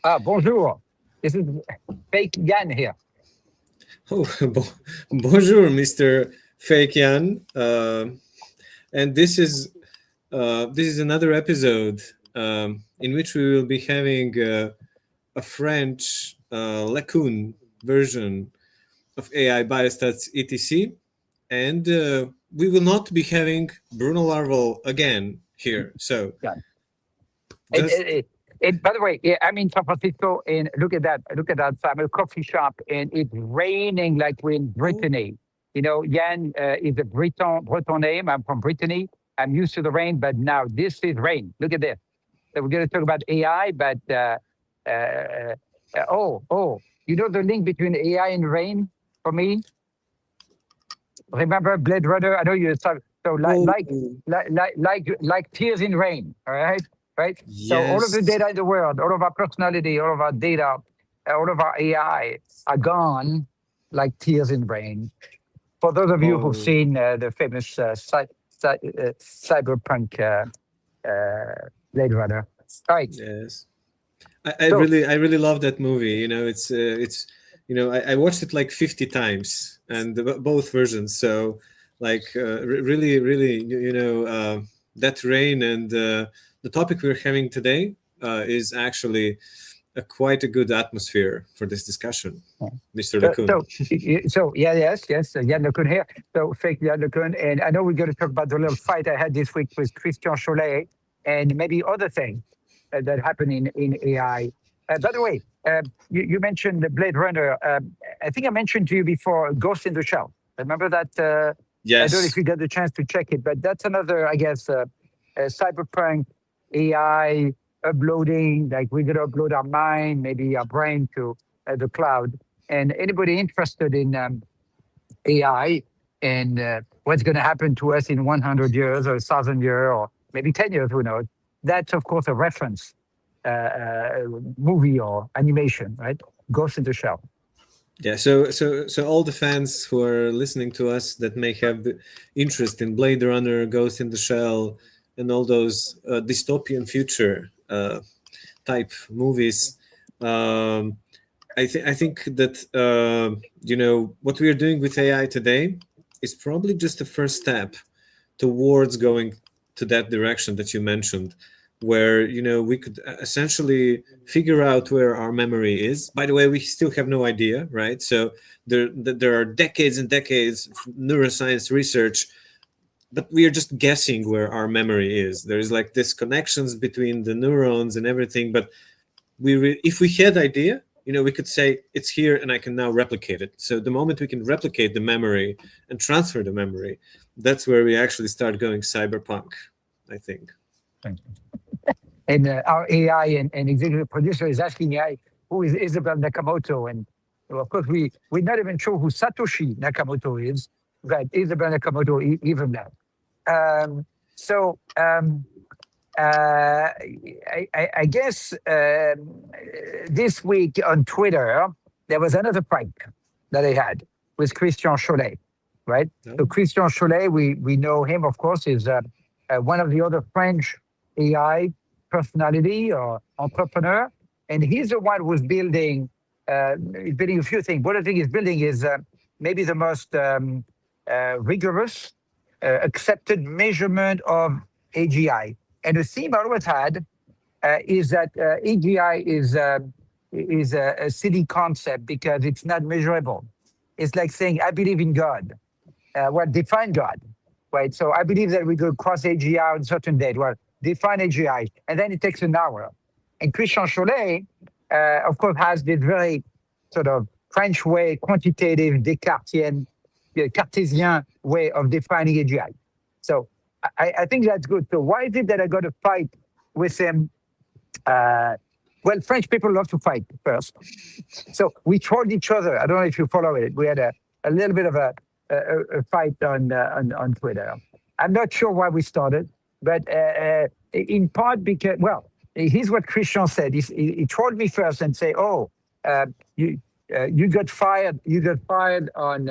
Bonjour. This is fake Yan here. Oh, bonjour, Mr. Fake Yan. And this is another episode in which we will be having a French LeCun version of AI Biostats etc. And we will not be having Bruno Larval again here. So Yeah. just By the way, yeah, I'm in San Francisco, and look at that. Look at that. So I'm at a coffee shop, and it's raining like we're in Brittany. You know, Yan is a Breton name. I'm from Brittany. I'm used to the rain, but now this is rain. Look at this. So we're going to talk about AI, but you know the link between AI and rain for me? Remember Blade Runner? I know you saw. So oh, like tears in rain. All right, right. So all of the yes. data in the world, all of our personality, all of our data, all of our AI are gone like tears in rain. For those of you who've Oh, seen the famous cyberpunk Blade Runner, all right. yes. I So really love that movie. It's I watched it like 50 times and both versions. So like really that rain and the topic we're having today is actually quite a good atmosphere for this discussion, Mr. So, LeCun. so, yeah, yes, Yann LeCun here. So, fake Yann LeCun. And I know we're going to talk about the little fight I had this week with Christian Chollet and maybe other things that happen in AI. By the way, you mentioned the Blade Runner. I think I mentioned to you before Ghost in the Shell. Remember that? I don't know if Yes. you got the chance to check it, but that's another, I guess, cyberpunk AI uploading. Like we're going to upload our mind, maybe our brain to the cloud. And anybody interested in AI and what's going to happen to us in 100 years or 1,000 years or maybe 10 years, who knows? That's, of course, a reference movie or animation, right? Ghost in the Shell. Yeah, so all the fans who are listening to us that may have the interest in Blade Runner, Ghost in the Shell, and all those dystopian future type movies, um, I think that what we are doing with AI today is probably just the first step towards going to that direction that you mentioned, where we could essentially figure out where our memory is. By the way, we still have no idea, right? So there are decades and decades of neuroscience research, but we are just guessing where our memory is. There's like this connections between the neurons and everything, but if we had idea, we could say it's here and I can now replicate it. So the moment we can replicate the memory and transfer the memory, that's where we actually start going cyberpunk, I think. Thank you. And our AI and executive producer is asking AI, who is Isabel Nakamoto? And well, of course, we're not even sure who Satoshi Nakamoto is, but Isabel Nakamoto even that. So I guess this week on Twitter, there was another fight that I had with Christian Chollet, right? So No? Christian Chollet, we know him, of course, is one of the other French AI personality or entrepreneur. And he's the one who's he's building a few things. One of the things he's building is maybe the most rigorous, accepted measurement of AGI. And the theme I always had is that AGI is a silly concept because it's not measurable. It's like saying, I believe in God. Well, define God, right? So I believe that we go cross AGI on a certain date. Well, define AGI. And then it takes an hour. And Christian Chollet, of course, has this very sort of French way, quantitative, Descartesian, Cartesian way of defining AGI. So I think that's good. So why is it that I got to fight with him? Well, French people love to fight first. So we trolled each other. I don't know if you follow it. We had a little bit of a fight on Twitter. I'm not sure why we started, but in part because, well, here's what Christian said. He trolled me first and say, "Oh, you got fired. You got fired on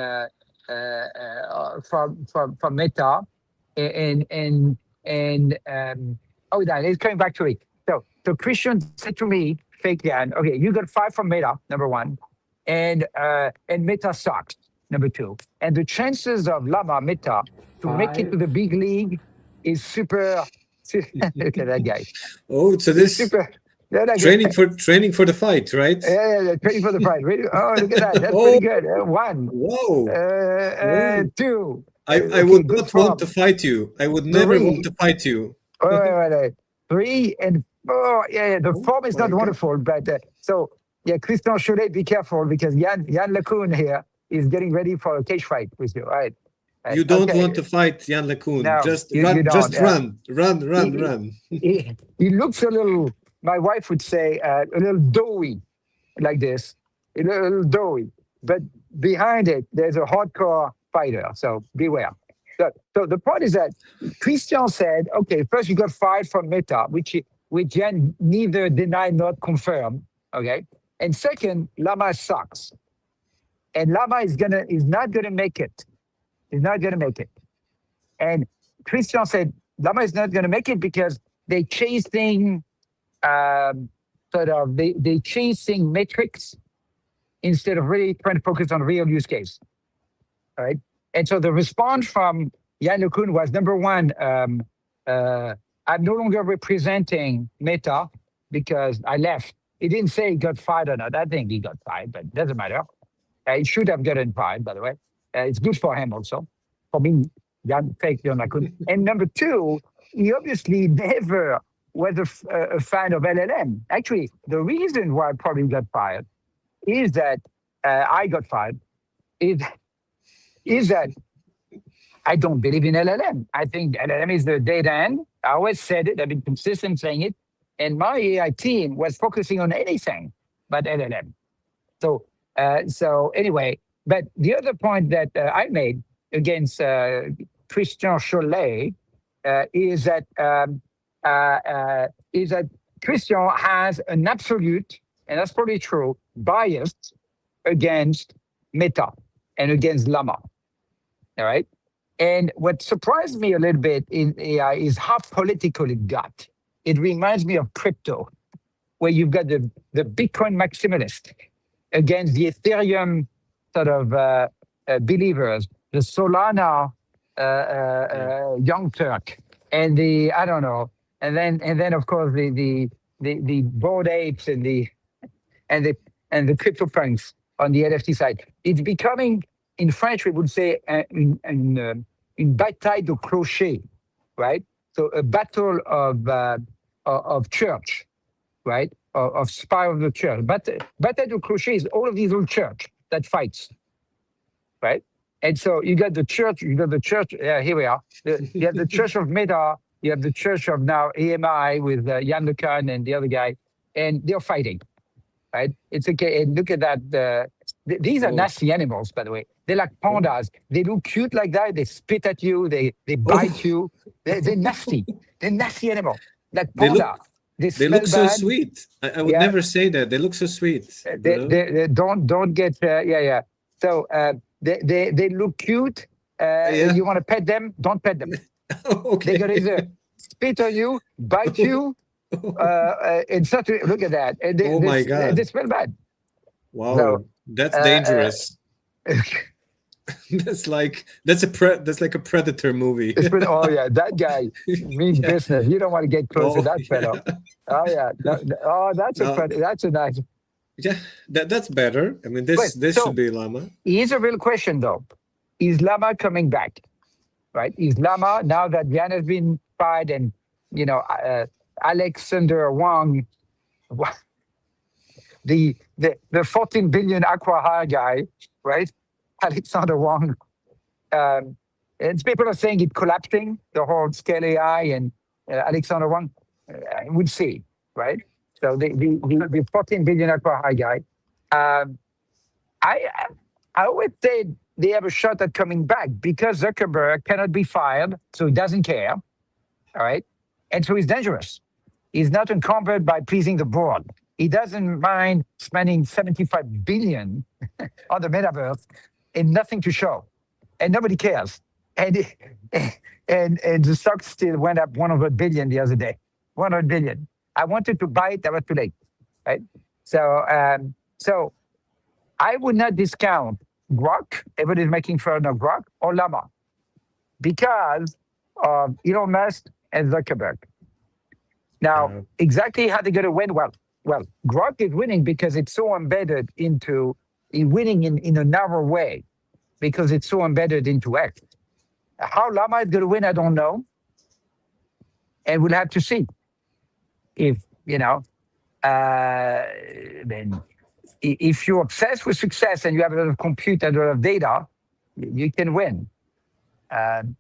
from Meta, and oh, that is coming back to it." So Christian said to me, fake Yan. Okay, you got 5 from Meta, number one, and Meta sucks, number two. And the chances of Llama Meta to make it to the 5. big league is super. Look at that guy. Oh, so He's this super. Yeah, that guy. training for the fight, right? Yeah, training for the fight. Really? Oh, look at that. That's Oh, pretty good. One, whoa, whoa. two. I Okay, would good not want to form. fight you. I would never want Three. to fight you. Wait. Three and four. Yeah. The Oh form is my not God. wonderful, but so yeah, Christian Chollet, be careful because Jan LeCun here is getting ready for a cage fight with you. All right. Right. You don't Okay. want to fight Jan LeCun. No, Just you run, don't. just run, run, run, He, run. he looks a little. My wife would say a little doughy, like this, a little doughy. But behind it, there's a hardcore fighter. So beware. So the point is that Christian said, okay, first you got fired from Meta, which Jan neither deny nor confirm. Okay. And second, Lama sucks. And Lama is not gonna make it. He's not gonna make it. And Christian said Lama is not gonna make it because they chasing they chasing metrics instead of really trying to focus on real use case. All right. And so the response from Jan LeCun was number one, I'm no longer representing Meta because I left. He didn't say he got fired or not. I think he got fired, but it doesn't matter. He should have gotten fired, by the way. It's good for him also. For me, fake Jan LeCun. And number two, he obviously never was a fan of LLM. Actually, the reason why I probably got fired is that I got fired is that I don't believe in LLM. I think LLM is the data end. I always said it. I've been consistent saying it. And my AI team was focusing on anything but LLM. So anyway, but the other point that I made against Christian Chollet is that Christian has an absolute, and that's probably true, bias against Meta and against Llama. All right. And what surprised me a little bit in AI is how political it got. It reminds me of crypto, where you've got the Bitcoin maximalist against the Ethereum sort of believers, the Solana young Turk, and the I don't know, and then of course the Bored Apes and the crypto punks on the NFT side. It's becoming, in French we would say une bataille de clochers, right? So a battle of church, right? Of spy of the church. But bataille de clochers is all of these little church that fights, right? And so you got the church. Here we are. You have the Church of Meta. You have the Church of now AMI with Jan LeCun and the other guy, and they're fighting, right? It's okay. And look at that. These are nasty animals, by the way. They're like pandas. They look cute like that. They spit at you. They bite you. They're nasty. They're nasty animals. Like panda. They look so bad. sweet. I would never say that. They look so sweet. They don't get So they look cute. You want to pet them? Don't pet them. Okay. They're gonna either spit on you, bite you, and such. Look at that. And my God. They smell bad. Wow, So, that's dangerous. That's like a Predator movie. Oh yeah, that guy means business. You don't want to get close to that fellow. Oh yeah. That's a nice. Yeah, that's better. I mean, this should be Llama. Here's a real question though: is Llama coming back? Right? Is Llama, now that Jan has been fired and Alexander Wang, the 14 billion acqui-hire guy, right? Alexander Wang. And people are saying it's collapsing, the whole scale AI and Alexander Wang. We'll see, right? So the 14 billion acqui-hire guy. I always say they have a shot at coming back because Zuckerberg cannot be fired, so he doesn't care. All right. And so he's dangerous. He's not encumbered by pleasing the board. He doesn't mind spending 75 billion on the metaverse and nothing to show. And nobody cares. And the stock still went up 100 billion the other day. 100 billion. I wanted to buy it, that was too late. right? So I would not discount Grok. Everybody's making fun of Grok or Llama because of Elon Musk and Zuckerberg. Now, Uh, exactly how they're going to win? Well, Grok is winning because it's so embedded into winning in a narrow way because it's so embedded into X. How Llama is going to win, I don't know, and we'll have to see if then if you're obsessed with success and you have a lot of compute and a lot of data, you can win. Um,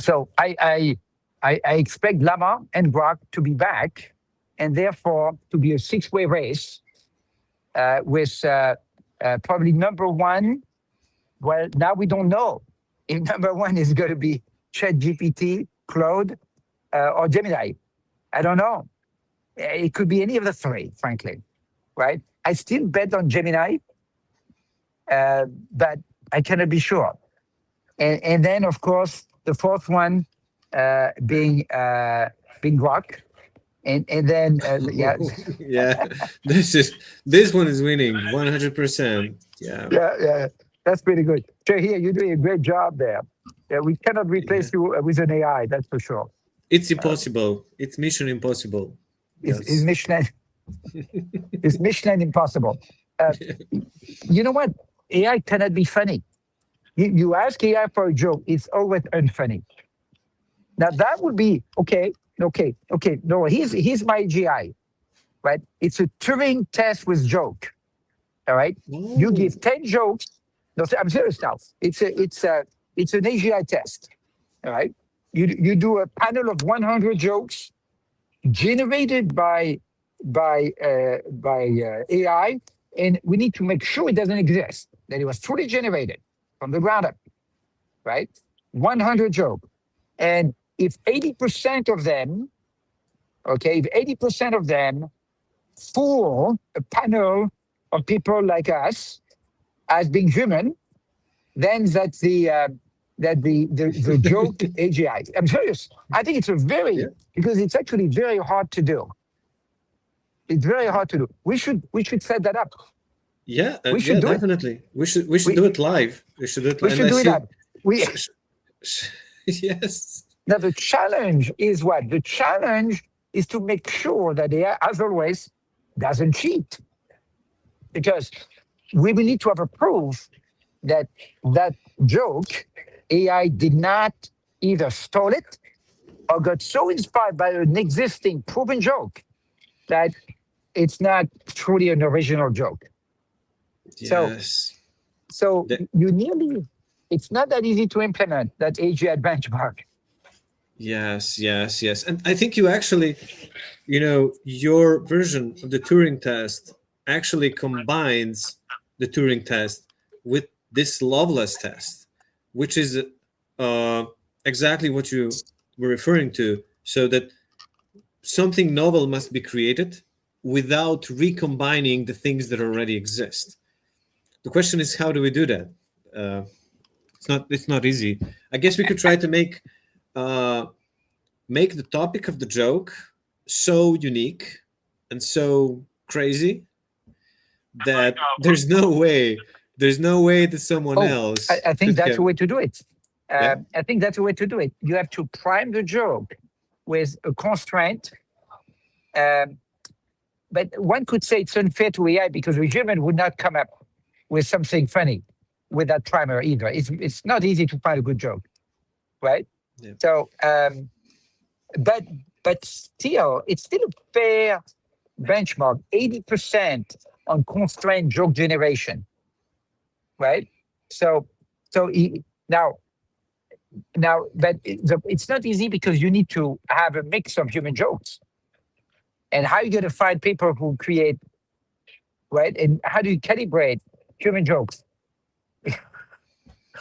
so I expect Llama and Grok to be back, and therefore to be a six-way race with probably number one. Well, now we don't know if number one is going to be ChatGPT, Claude, or Gemini. I don't know. It could be any of the three, frankly. Right? I still bet on Gemini, but I cannot be sure. And then, of course, the fourth one being Grok, and then yeah, yeah, this one is winning 100%. Yeah, yeah, that's pretty good. So here, you're doing a great job there. Yeah, we cannot yeah. replace you with an AI, that's for sure. It's Uh, impossible. It's mission impossible. is That's Michelin is Michelin impossible? Uh, you know what? AI cannot be funny. You ask AI for a joke, it's always unfunny. Now that would be okay, okay. No, here's my GI, right? It's a Turing test with joke. All right. You oh, give 10 jokes. No, I'm serious now. It's an AGI test. All right. You do a panel of 100 jokes generated by AI, and we need to make sure it doesn't exist, that it was fully generated from the ground up, right? 100 jokes. And if 80% of them, okay, if 80% of them fool a panel of people like us as being human, then that's the joke AGI. I'm serious. I think it's a yeah, because it's actually very hard to do. It's very hard to do. We should set that up. yeah, We should yeah. do it. Definitely, we should do We it live. We should do it, we and should I do it see. up. We Sh- sh- yes, Now the challenge is what? The challenge is to make sure that AI, as always, doesn't cheat. Because we will need to have a proof that that joke AI did not either stole it or got so inspired by an existing proven joke that it's not truly an original joke. So yes. so That, you nearly it's not that easy to implement that AGI benchmark. yes, yes, yes. And I think you actually, your version of the Turing test actually combines the Turing test with this Loveless test, which is uh, exactly what you were referring to. So that something novel must be created without recombining the things that already exist. The question is, how do we do that? Uh, it's not easy. I guess we could try to uh, make the topic of the joke so unique and so crazy that there's no way that someone Oh, I, else I think could that's the have. way to do it. Yeah. I think that's the way to do it. You have to prime the joke with a constraint. Um, but one could say it's unfair to AI because a human would not come up with something funny with that primer either. It's not easy to find a good joke, right? Yeah. So, but still, it's still a fair benchmark. 80% on constrained joke generation, right? So now but it's not easy because you need to have a mix of human jokes. And how you going to find people who create, right? And how do you calibrate human jokes?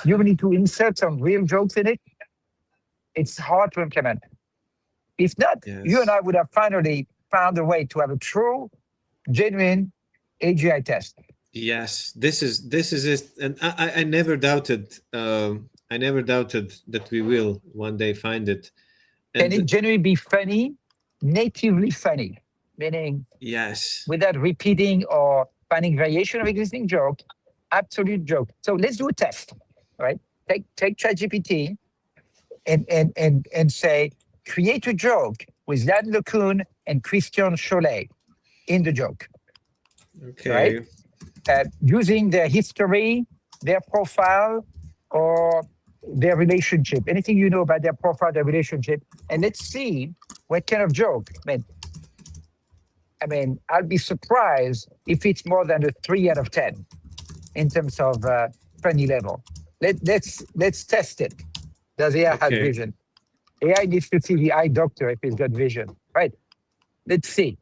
You need to insert some real jokes in it. It's hard to implement. If not, you and Yes. I would have finally found a way to have a true, genuine AGI test. Yes. This is it, and I never doubted. I never doubted that we will one day find it. Can it And genuinely be funny, natively funny? meaning Yes. without repeating or finding variation of existing joke, absolute joke. So let's do a test, right? Take ChatGPT and say, create a joke with Yann LeCun and Christian Chollet in the joke, right? Okay. Using their history, their profile, or their relationship. Anything you know about their profile, their relationship, and let's see what kind of joke. I'll be surprised if it's more than a 3 out of 10 in terms of funny level. Let's test it. Does AI have Okay. vision? AI needs to see the eye doctor if he's got vision, right? Let's see.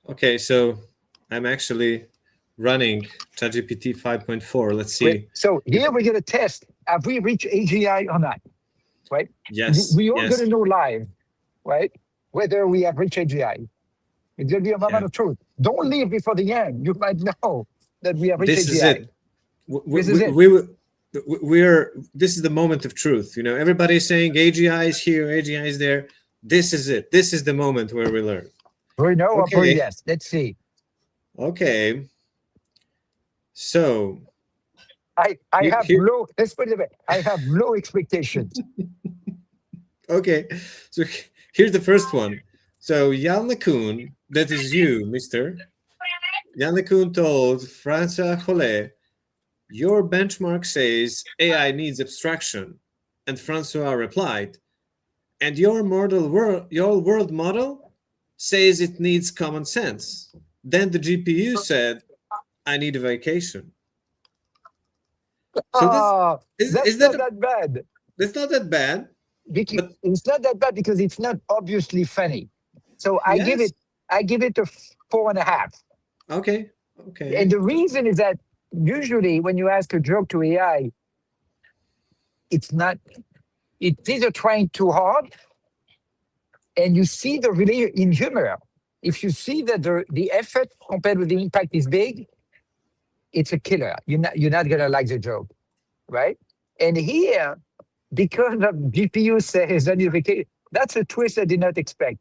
Okay. So I'm actually running ChatGPT 5.4. Let's Wait, see. so here we're going to test, have we reached AGI or not, right? Yes. We are going to Yes. know live, right, whether we have reached AGI. It's going to be a Yeah. moment of truth. Don't leave before the end. You might know that we have reached This is AGI. it. This is it. We're this is the moment of truth. Everybody's saying AGI is here, AGI is there. This is it. This is the moment where we learn. We know or Okay. yes. Let's see. Okay. So I have here, low, let's put it this way, I have low expectations. okay. So here's the first one. So Yann LeCun, that is you, Mister. Yann LeCun told Francois Chollet, your benchmark says AI needs abstraction. And Francois replied, and your world model says it needs common sense. Then the GPU said, I need a vacation. So That's is not that that bad. that's not that bad. But It's not that bad because it's not obviously funny. So yes. I give it a 4.5. Okay. And Okay. the reason is that usually when you ask a joke to AI, it's not, it's either trying too hard, and you see the really in humor. If you see that the effort compared with the impact is big, it's a killer. You're not gonna like the joke, right? And here, because of GPU says that's a twist I did not expect.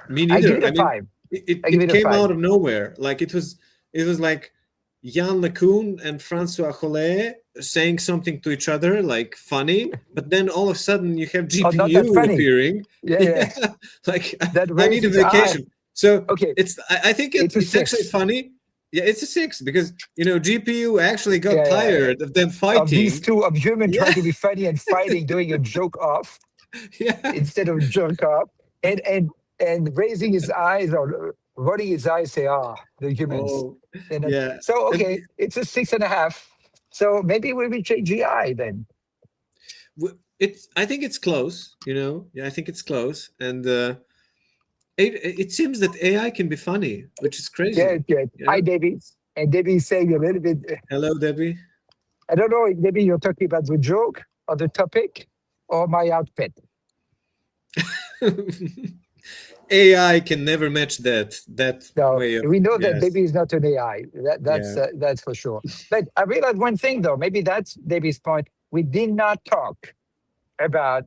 Me I give neither. it a I mean, 5. it, I give it it a came 5. out of nowhere. Like it was like Yann LeCun and Francois Chollet saying something to each other, like funny, but then all of a sudden you have Oh, not that GPU funny. appearing. Yeah, Yeah, yeah. like That I need raised a its eye. vacation. So Okay, I think it's a it's actually 6. funny. Yeah, it's a 6 because GPU actually got Yeah, yeah. tired of them Of these fighting. two, of human Yeah, trying to be funny and fighting, doing a joke off yeah. instead of jerk off, and raising his eyes or rolling his eyes, say, the humans. Oh, And yeah. so, And okay, it's a 6.5. So maybe we reach AGI then. I think it's close. Yeah, I think it's close, and it seems that AI can be funny, which is Good, crazy. good. Yeah. Hi, Debbie. And Debbie's saying a little bit, Hello, Debbie. I don't know, maybe you're talking about the joke or the topic or my outfit. AI can never match that So way of we know that yes. Debbie is not an AI. Yeah. That's for sure. But I realized one thing though. Maybe that's Debbie's point. About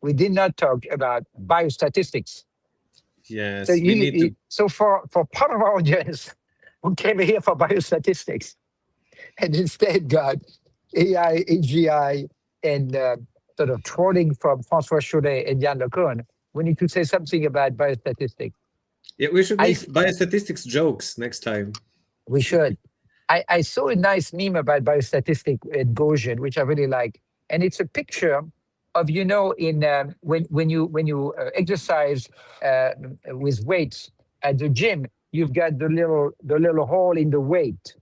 we did not talk about biostatistics. So Yes, we need to. so for part of our audience who came here for biostatistics and instead got AI, AGI, and sort of trolling from François Chollet and Yann LeCun, we need to say something about biostatistics. Yeah, we should I make biostatistics jokes next time. We should. I saw a nice meme about biostatistic at Gaussian, which I really like, and it's a picture of in when you exercise with weights at the gym, you've got the little hole in the weight,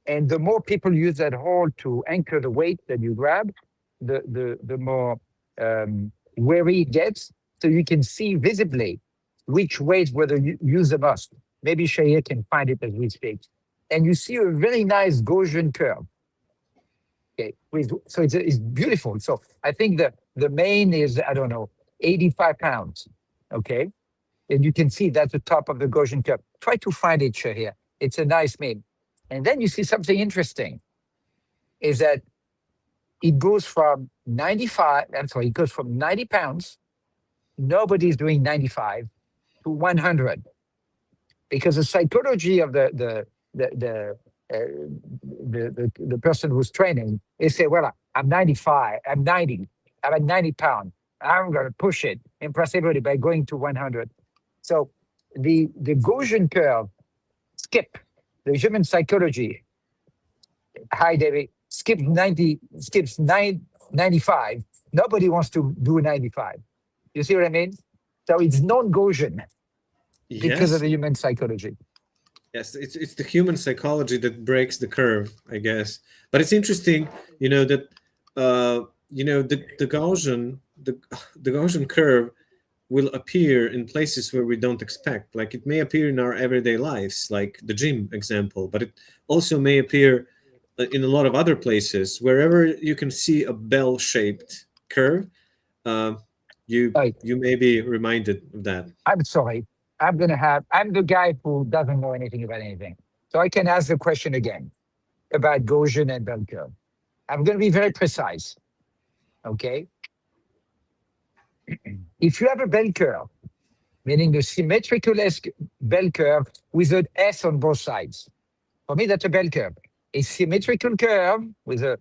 and the more people use that hole to anchor the weight that you grab, the more weary it gets. So you can see visibly which weights whether you use the most. Maybe Shaya can find it as we speak. And you see a really nice Gaussian curve. Okay, so it's beautiful. So I think the main is, I don't know, 85 pounds. Okay, and you can see that's the top of the Gaussian curve. Try to find it, Shahir. It's a nice meme. And then you see something interesting is that it goes from 90 pounds nobody's doing 95 to 100, because the psychology of uh, the person who's training, they say, well, I'm 95, I'm 90, I'm at 90 pounds. I'm going to push it, impress everybody by going to 100. So the Gaussian curve skip the human psychology. Hi, David. Skips 90, skips 95. Nobody wants to do 95. You see what I mean? So it's non-Gaussian because of Yes, the human psychology. yes, it's the human psychology that breaks the curve, I guess. But it's interesting, that the the Gaussian curve will appear in places where we don't expect. Like it may appear in our everyday lives, like the gym example, but it also may appear in a lot of other places. Wherever you can see a bell-shaped curve, uh, you Right. you may be reminded of that. I'm sorry. I'm the guy who doesn't know anything about anything. So I can ask the question again about Gaussian and bell curve. I'm going to be very precise. Okay. If you have a bell curve, meaning the symmetrical bell curve with an S on both sides, for me, that's a bell curve. A symmetrical curve with a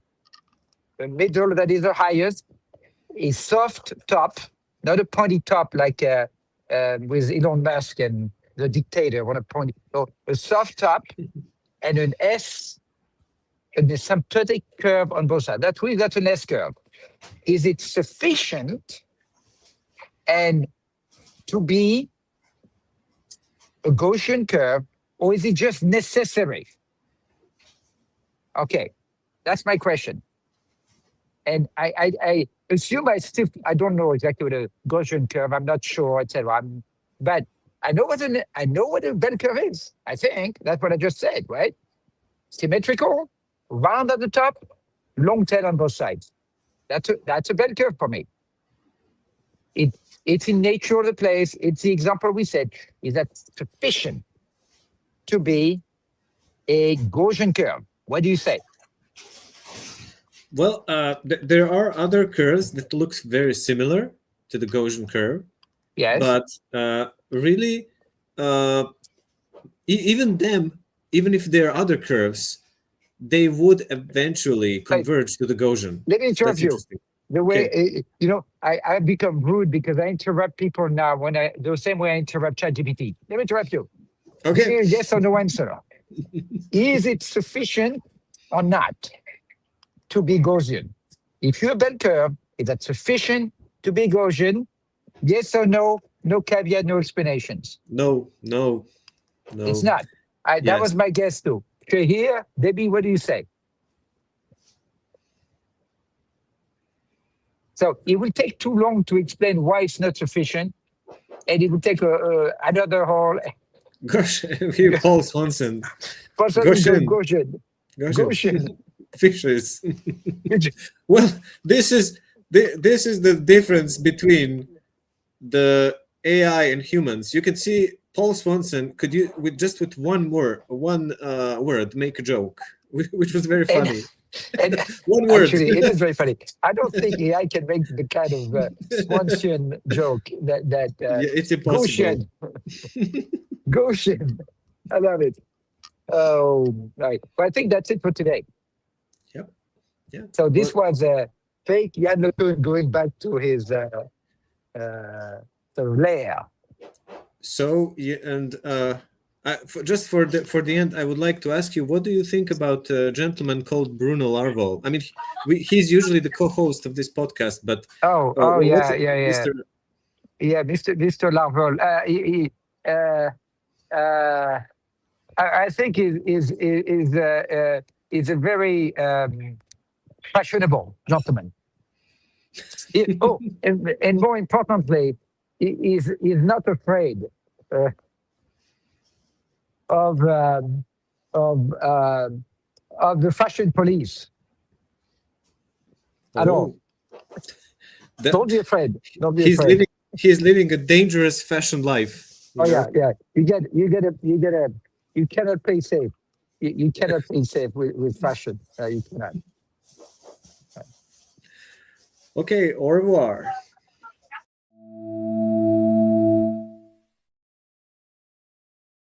middle that is the highest, a soft top, not a pointy top like with Elon Musk and the dictator. Want a pointy, so a soft top and an S, an asymptotic curve on both sides. That's an S curve. Is it sufficient and to be a Gaussian curve, or is it just necessary? Okay, that's my question. And I assume I don't know exactly what a Gaussian curve. I'm not sure, etc. But I know what a bell curve is. I think that's what I just said, right? Symmetrical, round at the top, long tail on both sides. That's a bell curve for me. It it's in nature of the place. It's the example we said. Is that sufficient to be a Gaussian curve? What do you say? Well, there are other curves that looks very similar to the Gaussian curve, Yes. but really, uh, even them, even if there are other curves, they would eventually Right. converge to the Gaussian. Let me interrupt That's you. interesting. The way Okay. I become rude because I interrupt people now when the same way I interrupt ChatGPT. Let me interrupt you. Give Okay. me a yes or no answer. Is it sufficient or not to be Gaussian? If you're a bell curve, is that sufficient to be Gaussian? Yes or no? No caveat, no explanations. No, no, It's no. not. That Yes. was my guess too. Okay, here, Debbie, what do you say? So it will take too long to explain why it's not sufficient, and it will take another whole Gosh, here, Paul Swanson. person will go Gaussian. Gaussian. Gaussian. Gaussian. Fishes. Well, this is the difference between the AI and humans. You can see Paul Swanson could you with one word make a joke, which was very And funny. and One word. actually, it is very funny. I don't think AI can make the kind of Swansian joke that Yeah, it's impossible. Gaussian, Gaussian. I love it. Oh, right. But I think that's it for today. Yep. Yeah. So Well, this was a fake Jan LeCun going back to his the lair. so yeah, and just for the end, I would like to ask you, what do you think about a gentleman called Bruno Larval? I mean, he's usually the co-host of this podcast, but Oh, what's yeah. Mr. Yeah, Mr. Larvol. Uh, uh, I think is a very fashionable gentleman. And more importantly, is not afraid uh, of of uh, of the fashion police at all. Oh, Don't be that afraid. Don't be he's afraid. living he's living a dangerous fashion life, Oh yeah. You cannot play safe. You cannot play safe with fashion. You cannot. Okay, au revoir.